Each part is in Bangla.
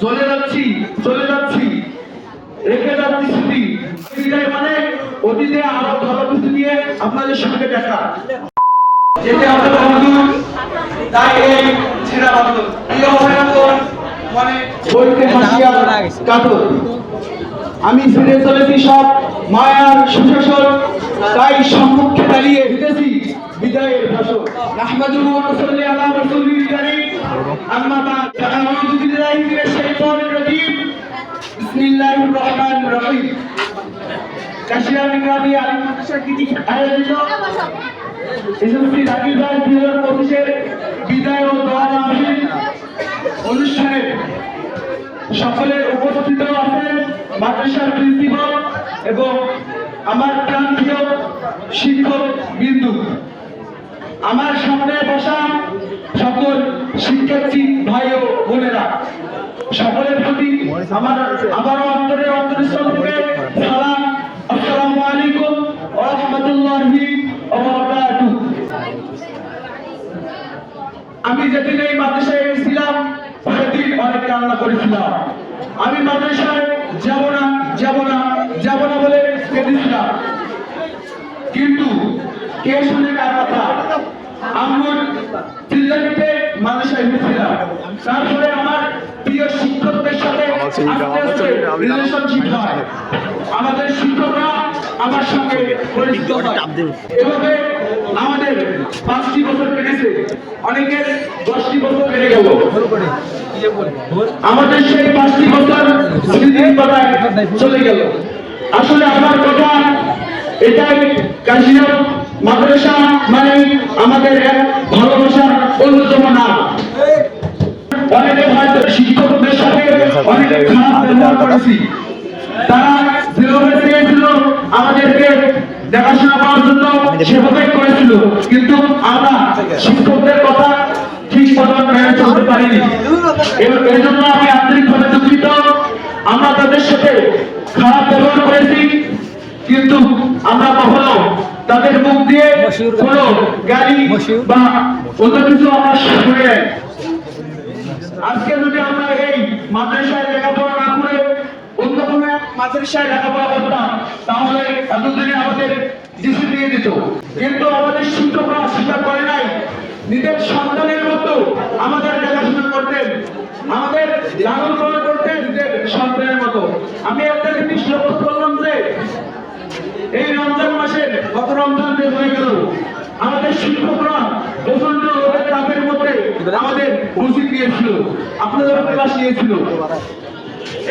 চলে যাচ্ছি রেখে যাচ্ছি স্মৃতি। বিদায় মানে অতীতে আরো ভালো কিছু নিয়ে আপনাদের সঙ্গে দেখা। যেতে হবে বন্ধু, তাই এই ছেড়া বন্ধু প্রিয় অভিনন্দন মানে বইতে হাসিয়া কাতর। আমি ফিরে চলেছি সব মায়ার সুশাসন, তাই সম্মুখে দাঁড়িয়ে দিতেছি বিদায়ের ভাষণ। নাহমাদুহু ওয়া নুসাল্লি আলা রাসূলিল কারীম, আম্মা বা'দ, আউযু বিল্লাহি মিনাশ শাইতানির রাজীম, বিসমিল্লাহির রহমানির রহিম। কাশিয়া মিনাবি আলী মাদ্রাসাকৃতিক আয়োজিত এসএসসি রাকিব ভাই 2025-এর বিদায় ও দোয়া মাহফিল অনুষ্ঠানে সকলের উপস্থিত আছেন মাদ্রাসার প্রিন্সিপাল এবং আমার প্রান্তীয় শিক্ষক বিন্দু, আমার সামনে বসা সকল শিক্ষার্থী ভাই ও বোনেরা, সকলের প্রতি আমার আবারও অন্তরস্থল থেকে সালাম। আসসালামু আলাইকুম ওয়া রাহমাতুল্লাহি ওয়া বারাকাতুহু। আমি যেদিন এই মাদ্রাসায় এসেছিলাম সেদিন অনেক কান্না করেছিলাম। আমি মাদ্রাসায় যাব না বলে কেঁদেছিলাম, কিন্তু কে শুনে কার কথা? আম্মুর চিল্লানিতে মাদ্রাসায় এসেছিলাম। তারপরে আমার প্রিয় শিক্ষকদের সাথে রিলেশনশিপ হয়, আমাদের শিক্ষকরা আমার সঙ্গে পরিচিত হয়। এভাবে আমাদের 5টি বছর কেটেছে, অনেকের 10টি বছর কেটে গেল। আমাদের সেই 5টি বছর স্মৃতির পাতায় চলে গেল। আসলে আমার কথা এটাই, কাশিয়া মাদ্রাসা মানে আমাদের এক ভালোবাসার অন্যতম নাম। অনেকে হয়তো শিক্ষকদের সাথে অনেক খারাপ ব্যবহার করেছি, তারা যেভাবে চেয়েছিল আমাদেরকে দেখাশোনা করার জন্য সেভাবে করেছিল, কিন্তু আমরা শিক্ষকদের কথা ঠিক মতন মেনে চলতে পারিনি। এই জন্য আমি আন্তরিকভাবে দুঃখিত। আমরা তাদের সাথে খারাপ ব্যবহার করেছি, কিন্তু আমরা কখনো তাদের মুখ দিয়ে কোনো গালি বা অন্য কিছু আমরা শুনে নাই। আজকে যদি আমরা এই মাদ্রাসায় লেখাপড়া না করে অন্য কোনো এক মাদ্রাসায় লেখাপড়া করতাম, তাহলে এতদিনে আমাদের ডিসি দিয়ে দিত। কিন্তু আমাদের শিক্ষকরা স্বীকার করে নাই, নিজের সন্তানের মতো আমাদের দেখাশোনা করতেন, আমাদের লালন পালন করতেন নিজের সন্তানের মতো। আমি একটা জিনিস লক্ষ্য করলাম যে এই রমজান মাসে, গত রমজান যে হয়ে গেল, আমাদের শিক্ষকরা প্রচন্ড রোদের তাপের মধ্যে আমাদের কোচিং দিয়েছিল, আপনাদের ক্লাস নিয়েছিল।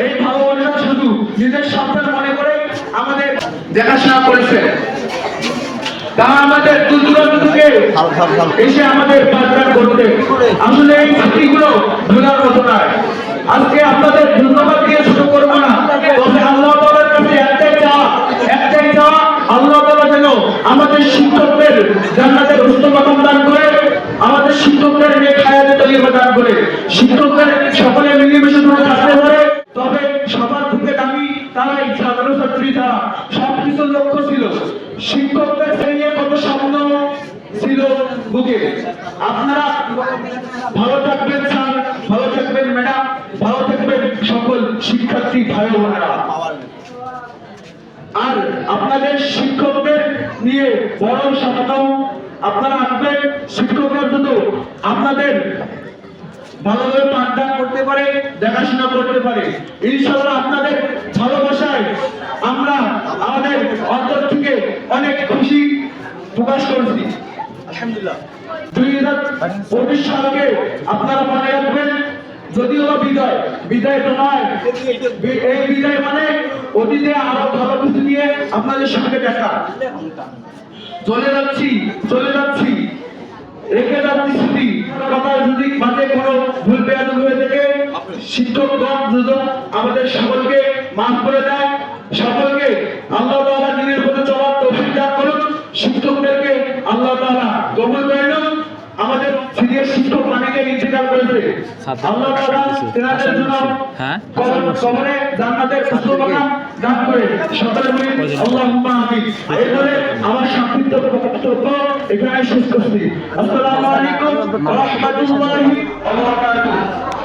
এই ভালোবাসা শুধু নিজের সন্তান মনে করে আমাদের দেখাশোনা করেছে। তারা আমাদের দূর দূরান্ত থেকে এসে আমাদের পাঠদান করতে। আসলে এই স্মৃতিগুলো ভোলার মতো নয়। আজকে আপনাদের ধন্যবাদ দিয়ে ছোট করবো না, তবে আল্লাহ তাআলার কাছে একটাই চাওয়া, আল্লাহ তাআলা যেন আমাদের শিক্ষকদের জান্নাতের উচ্চ মাকাম দান করে, আমাদের শিক্ষকদের নেক হায়াতে তৈয়বা দান করে, শিক্ষকদের সকলে মিলেমিশে থাকতে পারে। তবে সবার থেকে দামি তারাই ছাত্রছাত্রী, যারা সবকিছুর লক্ষ্য ছিল। শিক্ষকদের নিয়ে কত স্বপ্ন ছিল বুকে। আপনারা ভালো থাকবেন স্যার, ভালো থাকবেন ম্যাডাম, ভালো থাকবেন সকল শিক্ষার্থী ভাই বোনেরা। আর আপনাদের শিক্ষকদের নিয়ে বড় স্বপ্ন আপনারা আসবেন। শিক্ষকরা শুধু আপনাদের ভালোভাবে পাঠদান করতে পারে, দেখাশোনা করতে পারে। ইনশাআল্লাহ আপনাদের ভালোবাসায় আমরা আমাদের অন্তর থেকে অনেক খুশি প্রকাশ করছি। আলহামদুলিল্লাহ। 2025 সালকে আপনারা মনে রাখবেন, যদিও বিদায় তো নয়, এই বিদায় মানে অতীতে আরো ভালো কিছু নিয়ে আপনাদের সঙ্গে দেখা। চলে যাচ্ছি রেখে যাচ্ছি স্মৃতি। কথা যদি মাঝে কোনো ভুল বেয়াদবি হয়ে থাকে, শিক্ষকগণ যদি আমাদের সকলকে মাফ করে দেয়, সকলকে আল্লাহ তাআলা দিনের পথে চলার তৌফিক দান করুন। শিক্ষকদেরকে আল্লাহ তাআলা কবুল করে নিন। আমাদের সিনিয়র শিক্ষক অনেকে ইন্তেকাল করেছে, আল্লাহ তাআলা তেনাদের জন্য কবরে জান্নাতের উচ্চ মাকাম দান করে। সকলে বলি আল্লাহুম্মা আমিন। এই বলে আমার সংক্ষিপ্ত বক্তব্য এখানে শেষ করছি। আসসালামু আলাইকুম ওয়া রাহমাতুল্লাহি ওয়া বারাকাতুহু।